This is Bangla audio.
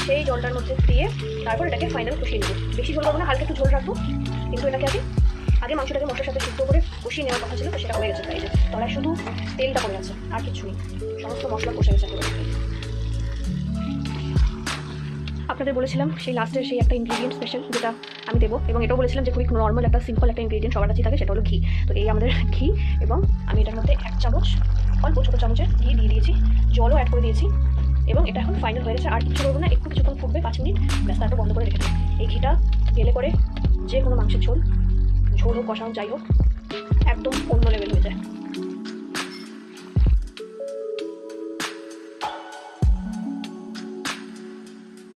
সেই জলটার মধ্যে দিয়ে তারপর এটাকে ফাইনাল কষিয়ে নেবো। বেশি ঝোল করবো না, হালকা একটু ঝোল রাখবো। কিন্তু এটাকে আগে মাংসটাকে মশলার সাথে সিদ্ধ করে কষিয়ে নেওয়ার কথা ছিল, তো সেটা হয়ে গেছে। তাই যে তলায় শুধু তেলটা পড়ে গেছে, আর কিছু নেই, সমস্ত মশলা কষে গেছে। আপনাদের বলেছিলাম সেই লাস্টের সেই একটা ইনগ্রিডিয়েন্ট স্পেশাল যেটা আমি দেবো, এবং এটাও বলেছিলাম যে খুবই নর্মাল একটা সিম্পল একটা ইনগ্রিডিয়েন্ট সবার কাছেই থাকে, সেটা হলো ঘি। তো এই আমাদের ঘি, এবং আমি এটার মধ্যে 1 চামচ অল্প ছোটো চামচের ঘি দিয়ে দিয়েছি, জলও অ্যাড করে দিয়েছি, এবং এটা এখন ফাইনাল হয়ে গেছে। আর কিছু করবো না, একটু কিছুক্ষণ ফুটবে 5 মিনিট, ব্যাস তারপর বন্ধ করে রেখে দেবো। এই ঘিটা গেলে করে যে কোনো মাংসের ঝোল হোক, কষা হোক, যাই হোক, একদম অন্য লেভেল হয়ে যায়।